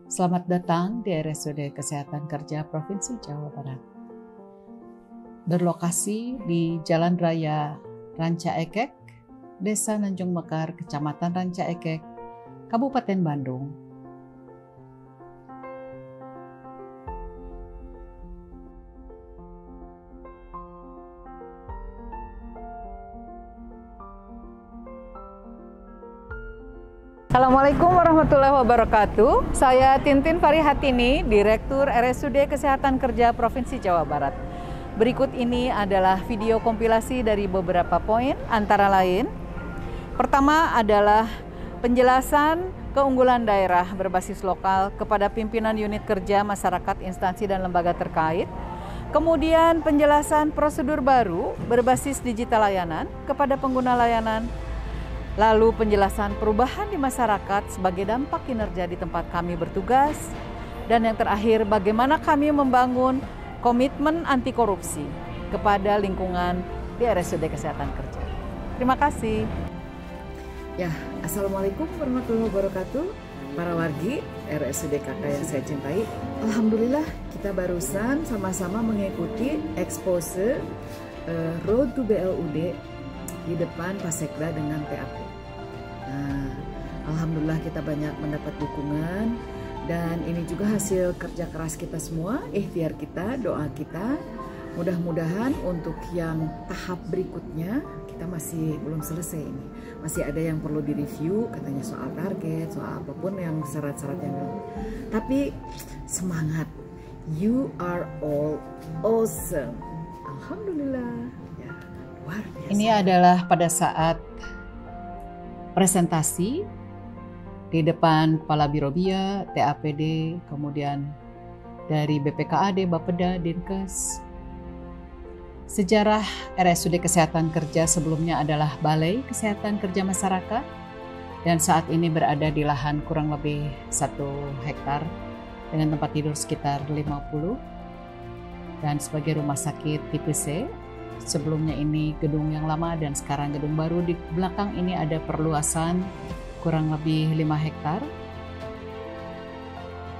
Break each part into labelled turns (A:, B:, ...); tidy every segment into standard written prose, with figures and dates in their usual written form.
A: Selamat datang di RSUD Kesehatan Kerja Provinsi Jawa Barat. Berlokasi di Jalan Raya Ranca Ekek, Desa Nanjung Mekar, Kecamatan Ranca Ekek, Kabupaten Bandung. Assalamualaikum warahmatullahi wabarakatuh. Saya Tintin Farihatini, Direktur RSUD Kesehatan Kerja Provinsi Jawa Barat. Berikut ini adalah video kompilasi dari beberapa poin, antara lain. Pertama adalah penjelasan keunggulan daerah berbasis lokal kepada pimpinan unit kerja, masyarakat, instansi, dan lembaga terkait. Kemudian penjelasan prosedur baru berbasis digital layanan kepada pengguna layanan. Lalu penjelasan perubahan di masyarakat sebagai dampak kinerja di tempat kami bertugas. Dan yang terakhir, bagaimana kami membangun komitmen anti korupsi kepada lingkungan di RSUD Kesehatan Kerja. Terima kasih.
B: Ya, Assalamualaikum warahmatullahi wabarakatuh. Para wargi RSUD KK yang saya cintai. Alhamdulillah kita barusan sama-sama mengikuti expose Road to BLUD di depan Pasekda dengan TAP. Nah, alhamdulillah kita banyak mendapat dukungan dan ini juga hasil kerja keras kita semua, ikhtiar kita, doa kita. Mudah-mudahan untuk yang tahap berikutnya kita masih belum selesai ini. Masih ada yang perlu direview, katanya soal target, soal apapun yang syarat-syarat yang lain. Tapi semangat, you are all awesome. Alhamdulillah. Ya, luar biasa.
A: Ini adalah pada saat presentasi di depan Kepala Biro Bia, TAPD, kemudian dari BPKAD, Bapeda, Dinkes. Sejarah RSUD Kesehatan Kerja sebelumnya adalah Balai Kesehatan Kerja Masyarakat dan saat ini berada di lahan kurang lebih 1 hektar dengan tempat tidur sekitar 50 dan sebagai rumah sakit tipe C. Sebelumnya ini gedung yang lama dan sekarang gedung baru. Di belakang ini ada perluasan kurang lebih 5 hektar.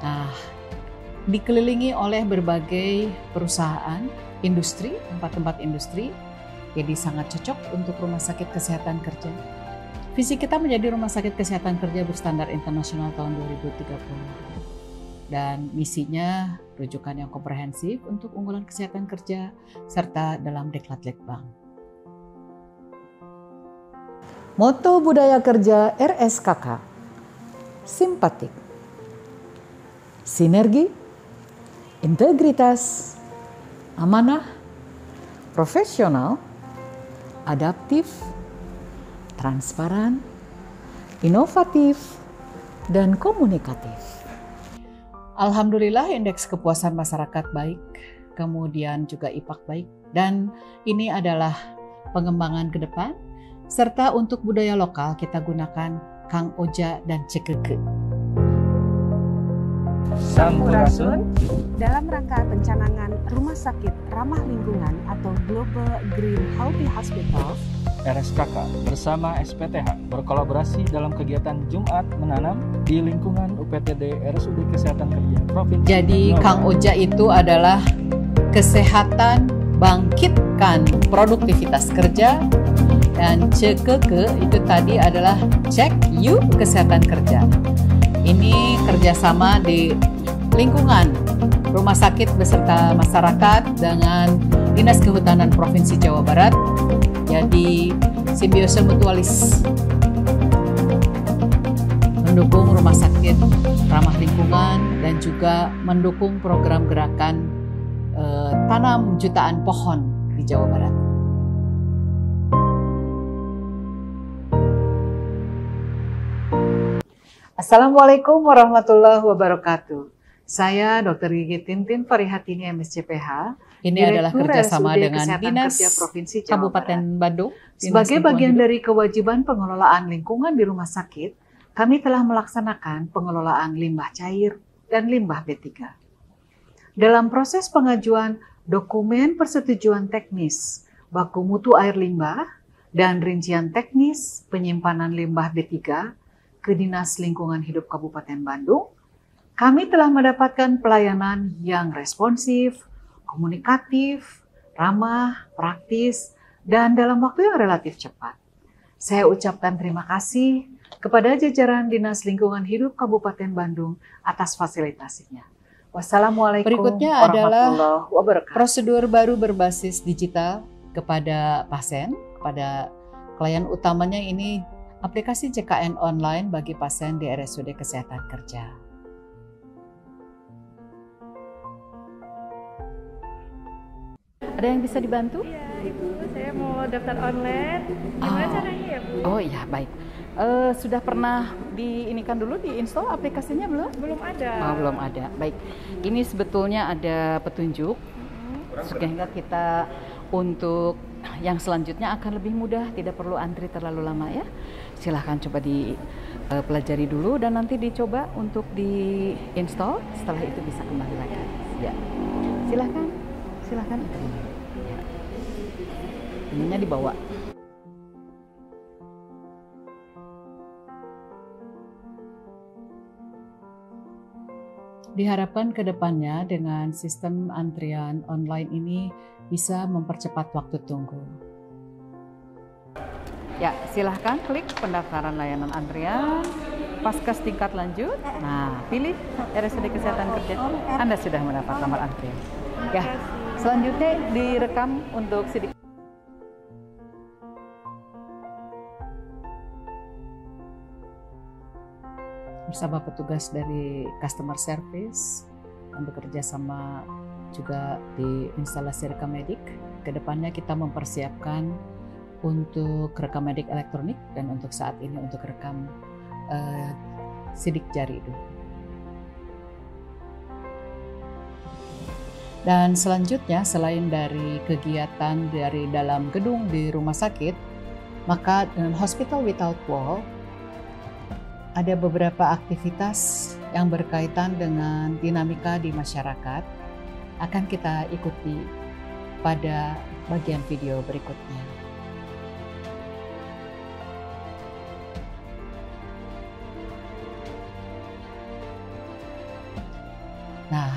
A: Nah, dikelilingi oleh berbagai perusahaan, industri, tempat-tempat industri. Jadi sangat cocok untuk rumah sakit kesehatan kerja. Visi kita menjadi rumah sakit kesehatan kerja berstandar internasional tahun 2030. Dan misinya rujukan yang komprehensif untuk unggulan kesehatan kerja serta dalam Deklat Litbang.
B: Moto budaya kerja RSKK, simpatik, sinergi, integritas, amanah, profesional, adaptif, transparan, inovatif, dan komunikatif.
A: Alhamdulillah indeks kepuasan masyarakat baik, kemudian juga IPAK baik, dan ini adalah pengembangan ke depan, serta untuk budaya lokal kita gunakan Kang Oja dan Cekeke.
C: Sampurasun dalam rangka pencanangan rumah sakit ramah lingkungan atau Global Green Healthy Hospital,
D: RSKK bersama SPTH berkolaborasi dalam kegiatan Jumat Menanam di lingkungan UPTD RSUD Kesehatan Kerja Provinsi.
A: Jadi Kang Oja itu adalah kesehatan bangkitkan produktivitas kerja, dan Cekeke itu tadi adalah cek you kesehatan kerja. Ini kerjasama di lingkungan rumah sakit beserta masyarakat dengan Dinas Kehutanan Provinsi Jawa Barat. Jadi simbiose mutualis mendukung rumah sakit ramah lingkungan dan juga mendukung program gerakan tanam jutaan pohon di Jawa Barat. Assalamualaikum warahmatullahi wabarakatuh. Saya Dr. Gigi Tintin Farihatini MSCPH. Ini adalah kerjasama dengan Dinas Kabupaten Bandung. Sebagai bagian dari kewajiban pengelolaan lingkungan di rumah sakit, kami telah melaksanakan pengelolaan limbah cair dan limbah B3. Dalam proses pengajuan dokumen persetujuan teknis baku mutu air limbah dan rincian teknis penyimpanan limbah B3 ke Dinas Lingkungan Hidup Kabupaten Bandung, Kami telah mendapatkan pelayanan yang responsif, komunikatif, ramah, praktis, dan dalam waktu yang relatif cepat. Saya ucapkan terima kasih kepada jajaran Dinas Lingkungan Hidup Kabupaten Bandung atas fasilitasinya. Wassalamualaikum
B: Berikutnya adalah
A: warahmatullahi wabarakatuh.
B: prosedur baru berbasis digital kepada pasien, kepada klien utamanya ini aplikasi CKN online bagi pasien di RSUD Kesehatan Kerja.
A: Ada yang bisa dibantu?
E: Iya, Ibu, saya mau daftar online. Gimana caranya ya, Bu?
A: Oh iya, baik. Sudah pernah diinikan dulu, diinstal aplikasinya belum?
E: Belum ada.
A: Oh, belum ada. Baik, ini sebetulnya ada petunjuk sehingga kita untuk yang selanjutnya akan lebih mudah, tidak perlu antri terlalu lama ya. Silahkan coba dipelajari dulu dan nanti dicoba untuk diinstal. Setelah itu bisa kembali lagi. Ya, silahkan itu. Ya. Ininya dibawa.
B: Diharapkan ke depannya dengan sistem antrian online ini bisa mempercepat waktu tunggu.
A: Ya, silahkan klik pendaftaran layanan antrian, Paskes tingkat lanjut. Nah, pilih RSUD Kesehatan Kerja. Anda sudah mendapat nomor antrian. Ya, selanjutnya direkam untuk sidik.
B: Bersama petugas dari customer service yang bekerja sama juga di instalasi Rekamedik. Kedepannya kita mempersiapkan untuk Rekamedik elektronik dan untuk saat ini untuk rekam sidik jari dulu. Dan selanjutnya selain dari kegiatan dari dalam gedung di rumah sakit, maka dengan Hospital Without Wall ada beberapa aktivitas yang berkaitan dengan dinamika di masyarakat akan kita ikuti pada bagian video berikutnya. Nah,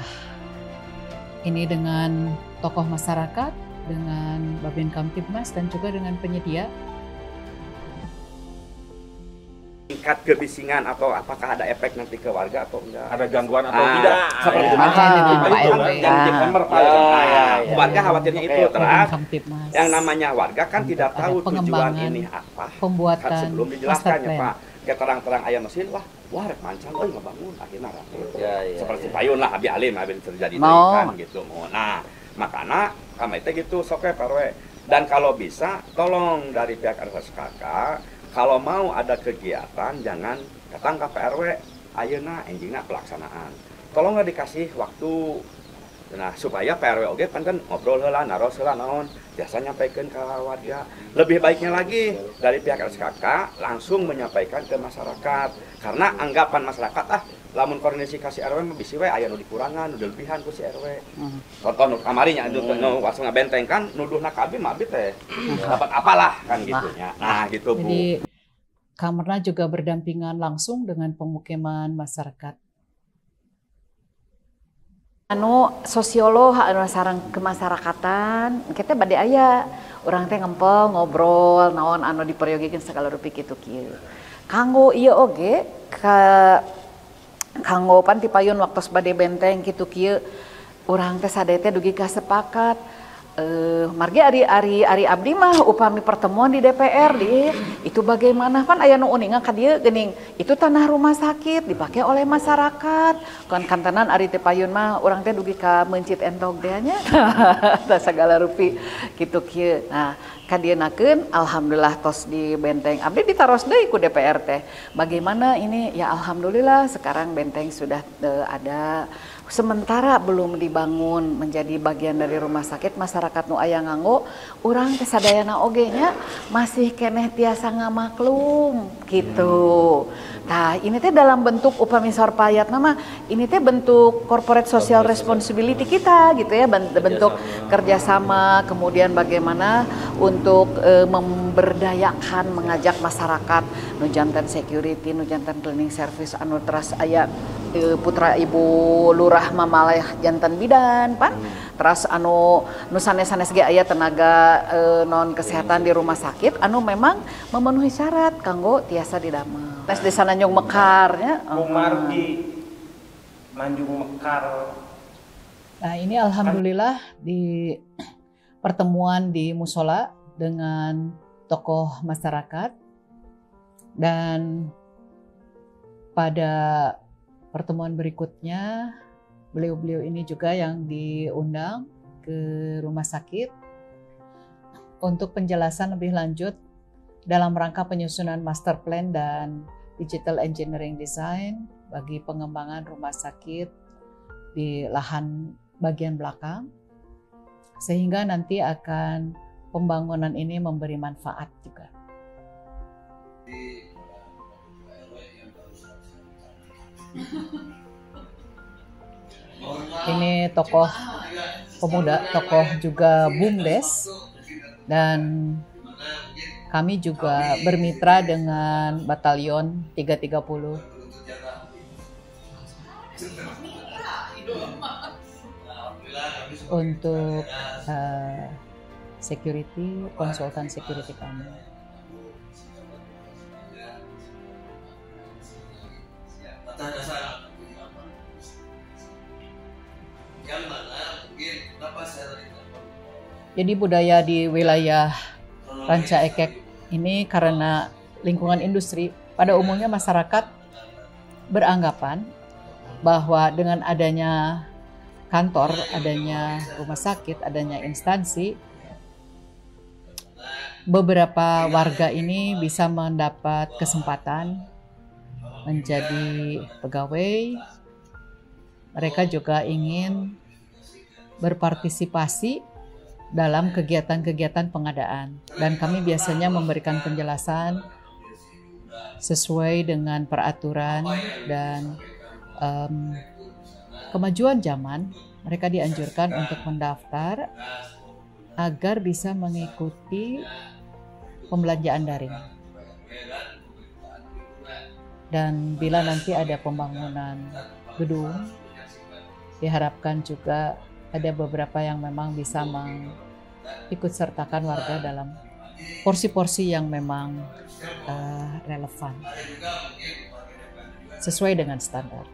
B: ini dengan tokoh masyarakat, dengan Babin Kamtibmas dan juga dengan penyedia.
F: Tingkat kebisingan atau apakah ada efek nanti ke warga atau enggak?
G: Ada gangguan atau tidak?
F: Seperti itu. Warga khawatirnya itu. Terus yang namanya warga kan tidak tahu tujuan ini apa.
B: Pembuatan
F: kan sebelum dijelaskannya Pak. Kayak terang-terang ayam mesin, wah rek mancang, ngebangun akhirnya rapi. Seperti payun lah, abi alim terjadi kan gitu. Nah, makanya kami itu gitu sok Pak RW. Dan kalau bisa, tolong dari pihak RSKK, kalau mau ada kegiatan jangan datang ke PRW ayeuna enjingna pelaksanaan. Tolong nggak dikasih waktu. Nah, supaya PRW oge kan ngobrol heula, naros heula naon, biasa nyampaikan ke warga. Lebih baiknya lagi dari pihak RSKK langsung menyampaikan ke masyarakat. Karena anggapan masyarakat lamun koordinasi kasih RW bisi we aya nu dikurangan, nu lebihan ku si RW. Contoh nu kamarinya nu langsung ngabenteng kan nuduhna ka abdi mah abdi teh. Dapat apalah kan gitunya. Nah, gitu Bu.
B: Jadi Kamerna juga berdampingan langsung dengan pemukiman masyarakat.
A: Sosiolog sareng kemasyarakatan kita bade aya urang teh ngempel ngobrol naon anu diperyogekeun segala rupi kitu kieu. Kanggo ieu oge kanggo pantipayun waktos bade benteng kitu kieu urang teh sadaya teh dugi ka sepakat margi ari abdi mah upami pertemuan di DPR itu bagaimana pan aya nu uningan ka dieu geuning itu tanah rumah sakit dipakai oleh masyarakat kan kantanan ari teh payun mah urang teh dugi ka mencit entog teh nya tah sagala rupi kitu kieu. Nah kadienakeun alhamdulillah tos di benteng abdi ditaros deui ku DPR teh bagaimana ini ya alhamdulillah sekarang benteng sudah ada. Sementara belum dibangun menjadi bagian dari rumah sakit masyarakat nu aya nganggo urang teh sadayana oge nya masih keneh tiasa ngamaklum gitu. Nah, ini teh dalam bentuk upami sorpayat nama ini teh bentuk corporate social responsibility kita gitu ya, bentuk kerjasama kemudian bagaimana untuk memberdayakan mengajak masyarakat nu janten security nu janten cleaning service anu teras aya putra Ibu Lurah Mamalayah Jantan Bidan pan. Terus anu sanes-sanes ge aya tenaga non kesehatan di rumah sakit anu memang memenuhi syarat kanggo tiasa didamel. Tes di sana Tanjung Mekar nya.
G: Mumardi Tanjung Mekar.
A: Nah, ini alhamdulillah di pertemuan di musola dengan tokoh masyarakat, dan pada pertemuan berikutnya beliau-beliau ini juga yang diundang ke rumah sakit untuk penjelasan lebih lanjut dalam rangka penyusunan master plan dan digital engineering design bagi pengembangan rumah sakit di lahan bagian belakang, sehingga nanti akan pembangunan ini memberi manfaat juga. Ini tokoh pemuda, tokoh juga BUMDes, dan kami juga bermitra dengan Batalion 330 untuk security, konsultan security kami. Jadi budaya di wilayah Ranca Ekek ini karena lingkungan industri, pada umumnya masyarakat beranggapan bahwa dengan adanya kantor, adanya rumah sakit, adanya instansi, beberapa warga ini bisa mendapat kesempatan menjadi pegawai. Mereka juga ingin berpartisipasi dalam kegiatan-kegiatan pengadaan, dan kami biasanya memberikan penjelasan sesuai dengan peraturan dan kemajuan zaman. Mereka dianjurkan untuk mendaftar agar bisa mengikuti pembelanjaan daring. Dan bila nanti ada pembangunan gedung, diharapkan juga ada beberapa yang memang bisa mengikut sertakan warga dalam porsi-porsi yang memang relevan sesuai dengan standar.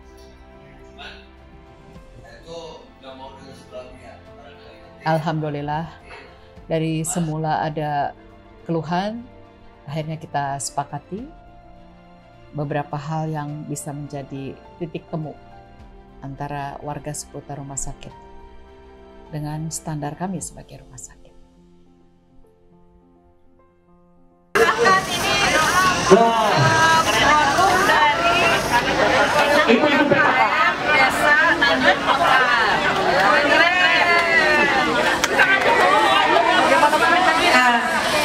A: Alhamdulillah, dari semula ada keluhan, akhirnya kita sepakati beberapa hal yang bisa menjadi titik temu antara warga seputar rumah sakit dengan standar kami sebagai rumah sakit.
H: Produk dari ibu-ibu desa Tanjung Mekar.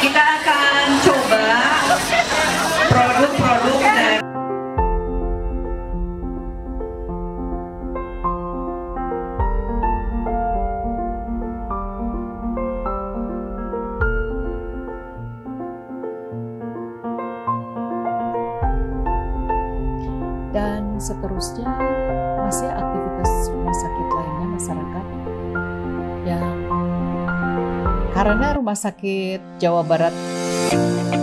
H: Kita akan coba produk-produk dari
A: dan seterusnya masih aktivitas rumah sakit lainnya masyarakat yang karena rumah sakit Jawa Barat,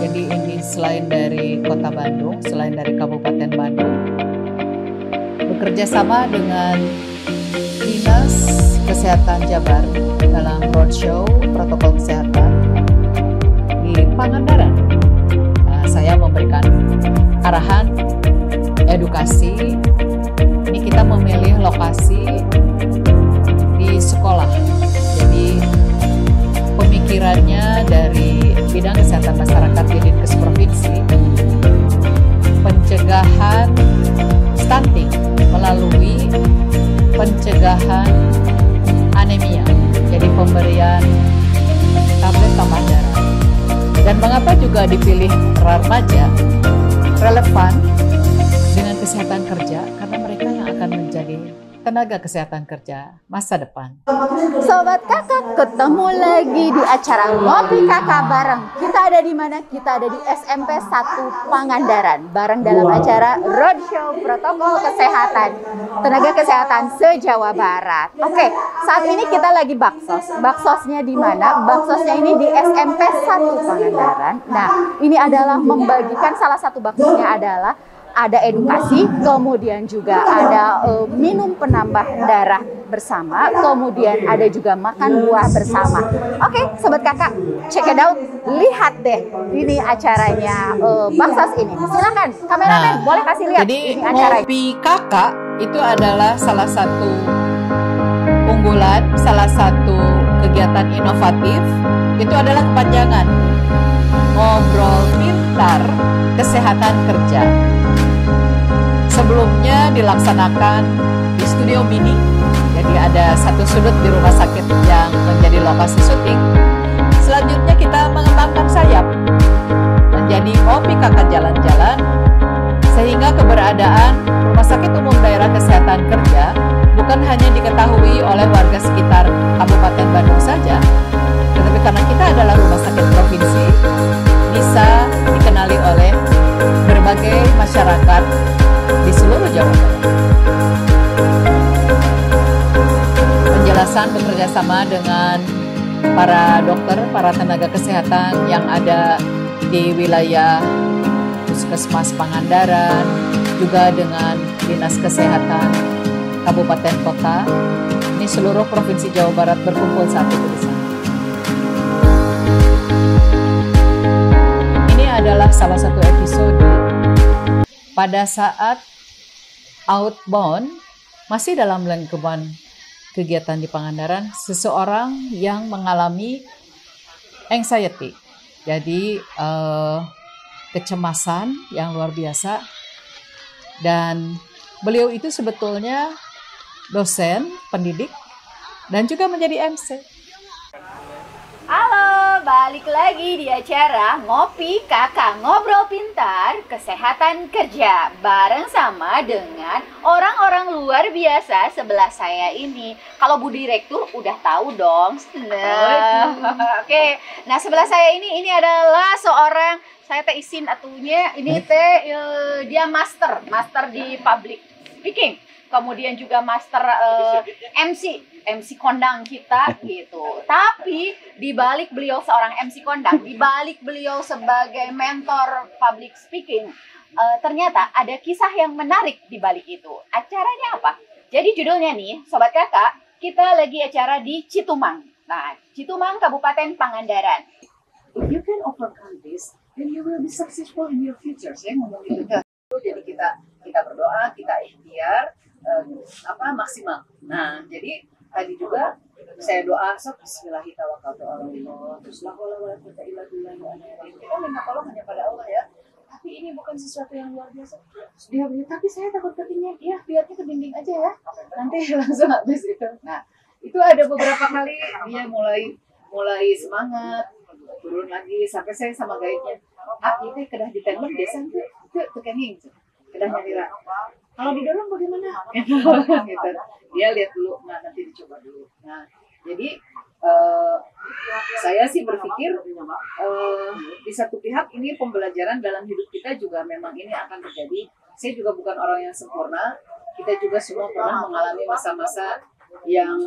A: jadi ini selain dari Kota Bandung, selain dari Kabupaten Bandung, bekerja sama dengan Dinas Kesehatan Jabar dalam roadshow protokol kesehatan di Pangandaran. Nah, saya memberikan arahan edukasi. Ini kita memilih lokasi di sekolah. Jadi pemikirannya dari bidang kesehatan masyarakat di Dinkes Provinsi, pencegahan stunting melalui pencegahan anemia. Jadi pemberian tablet tambah darah. Dan mengapa juga dipilih remaja? Relevan dengan kesehatan kerja karena mereka yang akan menjadi tenaga kesehatan kerja masa depan.
I: Sobat Kakak, ketemu lagi di acara Ngopi Kakak bareng. Kita ada di mana? Kita ada di SMP 1 Pangandaran. Bareng dalam acara Roadshow Protokol Kesehatan Tenaga Kesehatan se-Jawa Barat. Oke, saat ini kita lagi baksos. Baksosnya di mana? Baksosnya ini di SMP 1 Pangandaran. Nah, ini adalah membagikan, salah satu baksosnya adalah ada edukasi, kemudian juga ada minum penambah darah bersama, kemudian ada juga makan buah bersama. Oke, Sobat Kakak, check it out, lihat deh ini acaranya baksos ini. Silakan, kameramen, boleh kasih lihat
A: Jadi
I: ini acaranya.
A: Ngopi Kakak itu adalah salah satu unggulan, salah satu kegiatan inovatif. Itu adalah kepanjangan Ngobrol Pintar Kesehatan Kerja. Sebelumnya dilaksanakan di studio mini, jadi ada satu sudut di rumah sakit yang menjadi lokasi syuting. Selanjutnya kita mengembangkan sayap menjadi Ngopi Kakak Jalan-Jalan, sehingga keberadaan Rumah Sakit Umum Daerah Kesehatan Kerja bukan hanya diketahui oleh warga sekitar Kabupaten Bandung saja, tetapi karena kita adalah rumah sakit provinsi, bisa dikenali oleh berbagai masyarakat di seluruh Jawa Barat. Penjelasan bekerja sama dengan para dokter, para tenaga kesehatan yang ada di wilayah Puskesmas Pangandaran, juga dengan Dinas Kesehatan Kabupaten Kota. Ini seluruh Provinsi Jawa Barat berkumpul saat itu di sana. Ini adalah salah satu episode pada saat outbound, masih dalam lingkungan kegiatan di Pangandaran, seseorang yang mengalami anxiety, jadi kecemasan yang luar biasa, dan beliau itu sebetulnya dosen, pendidik, dan juga menjadi MC.
I: Halo, balik lagi di acara Ngopi Kakak, Ngobrol Pintar Kesehatan Kerja bareng sama dengan orang-orang luar biasa sebelah saya ini. Kalau Bu Direktur udah tahu dong. Nah, oke. Nah, sebelah saya ini adalah seorang, saya teh izin atunya, ini teh dia master di public speaking. Kemudian juga master MC kondang kita gitu. Tapi di balik beliau seorang MC kondang, di balik beliau sebagai mentor public speaking, ternyata ada kisah yang menarik di balik itu. Acaranya apa? Jadi judulnya nih, Sobat Kakak, kita lagi acara di Citumang. Nah, Citumang Kabupaten Pangandaran. If you can overcome this, then you will be successful in your future. Saya ngomong gitu. Jadi kita berdoa, kita ikhtiar maksimal. Nah, jadi tadi juga saya doa, Bismillahirrahmanirrahim. Terus kita minta tolong hanya pada Allah ya. Tapi ini bukan sesuatu yang luar biasa. Dia bilang, tapi saya takut ketinggian. Ya, lihatnya ke dinding aja ya. Nanti langsung habis itu. Nah, itu ada beberapa kali dia mulai semangat, turun lagi sampai saya sama guide-nya. Itu kedah ditembak desa itu tekenging. Kedah nyari. Kalau didorong bagaimana? Gitu. Dia lihat dulu, nah nanti dicoba dulu. Nah, jadi saya sih berpikir di satu pihak ini pembelajaran dalam hidup kita juga memang ini akan terjadi. Saya juga bukan orang yang sempurna. Kita juga semua pernah mengalami masa-masa yang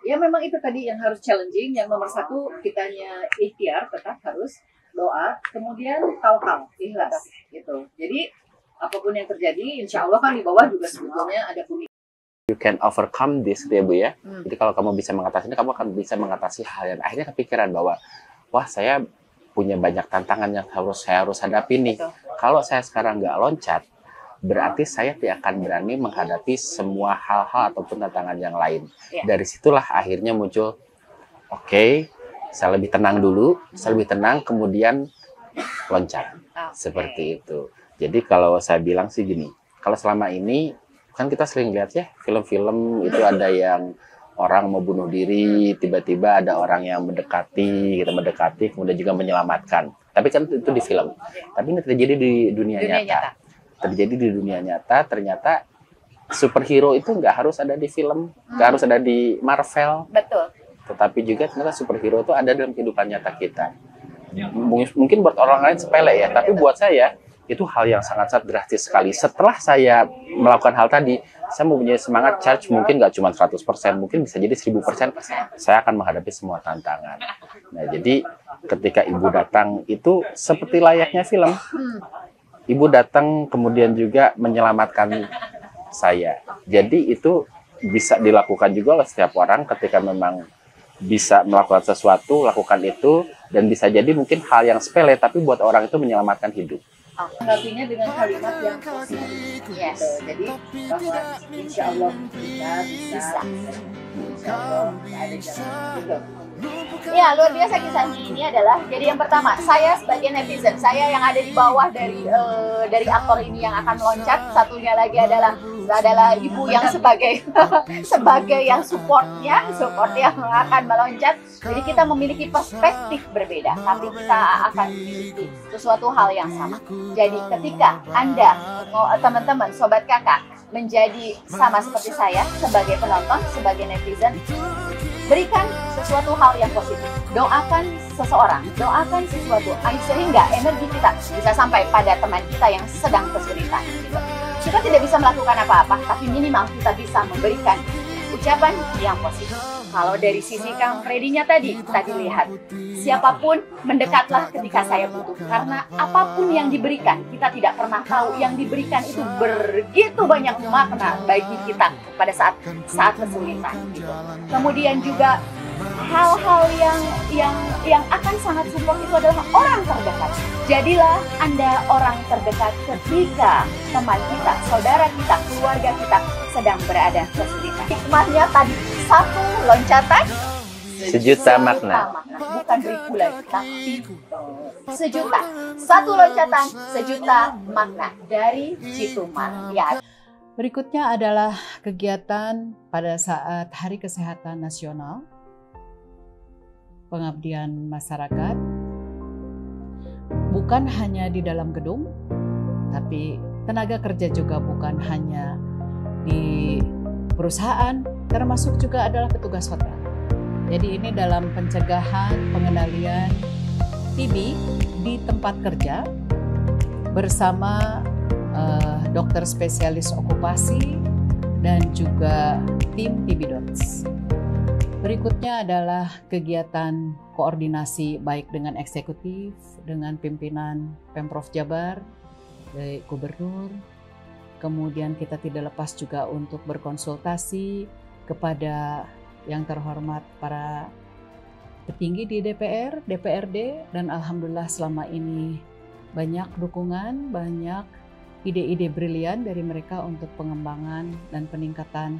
I: yang memang itu tadi yang harus challenging. Yang nomor satu, kitanya ikhtiar, tetap harus doa, kemudian tawakal, ikhlas gitu. Jadi apapun yang terjadi, insya Allah kan di bawah juga sebetulnya ada pemikiran.
J: You can overcome this, gitu ya Bu ya. Jadi kalau kamu bisa mengatasi ini, kamu akan bisa mengatasi hal yang akhirnya kepikiran bahwa, wah saya punya banyak tantangan yang saya harus hadapi nih. Kalau saya sekarang nggak loncat, berarti saya tidak akan berani menghadapi semua hal-hal ataupun tantangan yang lain. Dari situlah akhirnya muncul, oke, saya lebih tenang dulu, saya lebih tenang, kemudian loncat. Seperti itu. Jadi kalau saya bilang sih gini, kalau selama ini kan kita sering lihat ya film-film itu ada yang orang mau bunuh diri, tiba-tiba ada orang yang mendekati, kemudian juga menyelamatkan. Tapi kan itu di film. Tapi ini terjadi di dunia nyata. Terjadi di dunia nyata, ternyata superhero itu nggak harus ada di film, nggak harus ada di Marvel.
I: Betul.
J: Tetapi juga ternyata superhero itu ada dalam kehidupan nyata kita. Mungkin buat orang lain sepele ya, tapi buat saya itu hal yang sangat-sangat drastis sekali. Setelah saya melakukan hal tadi, saya mempunyai semangat charge mungkin nggak cuma 100%, mungkin bisa jadi 1000%. Saya akan menghadapi semua tantangan. Nah, jadi ketika ibu datang itu seperti layaknya film. Ibu datang kemudian juga menyelamatkan saya. Jadi itu bisa dilakukan juga oleh setiap orang ketika memang bisa melakukan sesuatu, lakukan itu, dan bisa jadi mungkin hal yang sepele, tapi buat orang itu menyelamatkan hidup.
I: Tanggapinya dengan kalimat yang positif. Yes. Jadi bahwa insya Allah kita bisa. Insya Allah ada jalan gitu. Ya, luar biasa kisah ini adalah, jadi yang pertama, saya sebagai netizen, saya yang ada di bawah dari aktor ini yang akan meloncat, satunya lagi adalah ibu yang sebagai sebagai yang support yang akan meloncat. Jadi kita memiliki perspektif berbeda, tapi kita akan memiliki sesuatu hal yang sama. Jadi ketika Anda, teman-teman, sobat kakak, menjadi sama seperti saya sebagai penonton, sebagai netizen, berikan sesuatu hal yang positif. Doakan seseorang, doakan sesuatu sehingga energi kita bisa sampai pada teman kita yang sedang kesulitan. Gitu. Kita tidak bisa melakukan apa-apa, tapi minimal kita bisa memberikan ucapan yang positif. Kalau dari sisi Kang Freddy-nya tadi lihat, siapapun mendekatlah ketika saya butuh. Karena apapun yang diberikan, kita tidak pernah tahu yang diberikan itu begitu banyak makna bagi kita pada saat kesulitan. Gitu. Kemudian juga hal-hal yang akan sangat support itu adalah orang terdekat. Jadilah Anda orang terdekat ketika teman kita, saudara kita, keluarga kita sedang berada kesulitan. Hikmahnya tadi, 1 loncatan,
J: sejuta makna.
I: Bukan 1000 lagi, tapi 1 loncatan, 1 makna dari Citumar. Ya.
A: Berikutnya adalah kegiatan pada saat Hari Kesehatan Nasional, pengabdian masyarakat, bukan hanya di dalam gedung, tapi tenaga kerja juga bukan hanya di perusahaan, termasuk juga adalah petugas hotel. Jadi ini dalam pencegahan pengendalian TB di tempat kerja bersama dokter spesialis okupasi dan juga tim TB.Dots. Berikutnya adalah kegiatan koordinasi baik dengan eksekutif, dengan pimpinan Pemprov Jabar, dari gubernur. Kemudian kita tidak lepas juga untuk berkonsultasi kepada yang terhormat para petinggi di DPR, DPRD, dan alhamdulillah selama ini banyak dukungan, banyak ide-ide brilian dari mereka untuk pengembangan dan peningkatan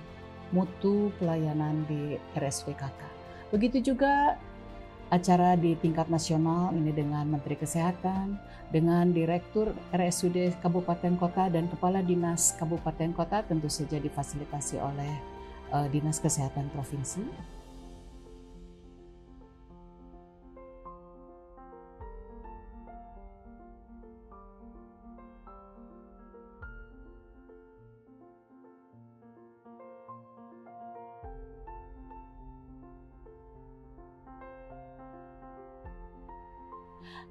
A: mutu pelayanan di RSUD KK. Begitu juga acara di tingkat nasional ini dengan Menteri Kesehatan, dengan Direktur RSUD Kabupaten Kota dan Kepala Dinas Kabupaten Kota, tentu saja difasilitasi oleh Dinas Kesehatan Provinsi.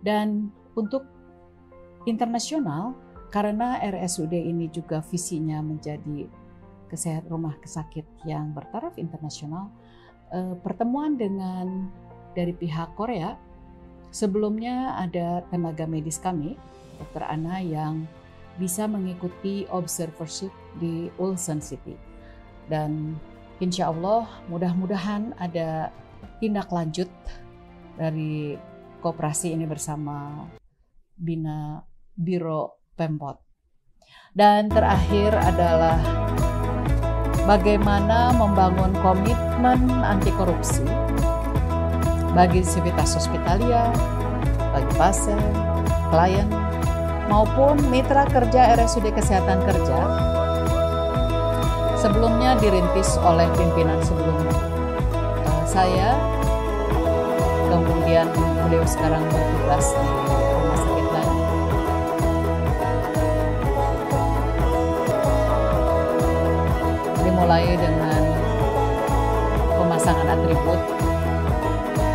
A: Dan untuk internasional, karena RSUD ini juga visinya menjadi rumah sakit yang bertaraf internasional, pertemuan dengan dari pihak Korea, sebelumnya ada tenaga medis kami, Dr. Ana, yang bisa mengikuti observership di Ulsan City. Dan insya Allah mudah-mudahan ada tindak lanjut dari kooperasi ini bersama Biro Pemkot. Dan terakhir adalah bagaimana membangun komitmen anti korupsi bagi Civitas Hospitalia, bagi pasien, klien, maupun mitra kerja RSUD Kesehatan Kerja. Sebelumnya dirintis oleh pimpinan sebelumnya. Saya, kemudian beliau sekarang bertugas di rumah sakit lain. mulai dengan pemasangan atribut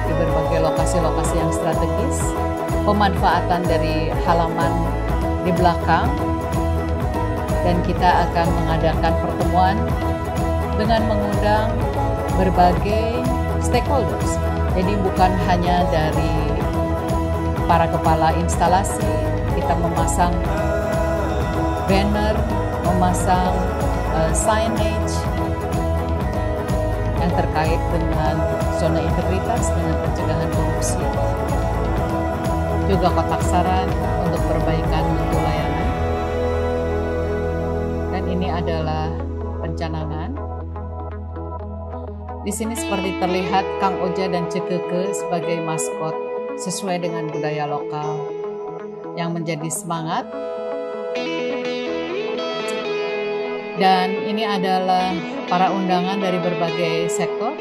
A: di berbagai lokasi-lokasi yang strategis, pemanfaatan dari halaman di belakang, dan kita akan mengadakan pertemuan dengan mengundang berbagai stakeholders. Jadi bukan hanya dari para kepala instalasi, kita memasang banner, memasang signage yang terkait dengan zona integritas, dengan pencegahan korupsi, juga kotak saran untuk perbaikan mutu layanan. Dan ini adalah pencanangan. Di sini seperti terlihat Kang Oja dan Cekeke sebagai maskot sesuai dengan budaya lokal yang menjadi semangat. Dan ini adalah para undangan dari berbagai sektor.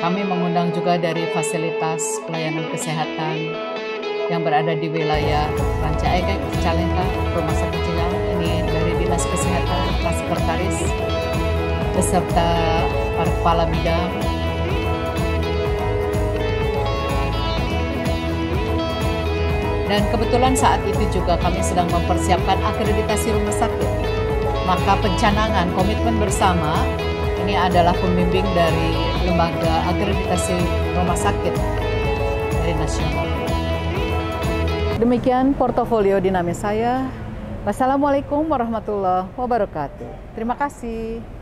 A: Kami mengundang juga dari fasilitas pelayanan kesehatan yang berada di wilayah Ranca Ekek, Cicalengka, Rumah Sakit Cilaung. Ini dari Dinas Kesehatan, Pak Sekretaris, beserta para kepala bidang. Dan kebetulan saat itu juga kami sedang mempersiapkan akreditasi rumah sakit. Maka pencanangan komitmen bersama ini adalah pembimbing dari lembaga akreditasi rumah sakit dari nasional. Demikian portofolio dinamis saya. Wassalamualaikum warahmatullahi wabarakatuh. Terima kasih.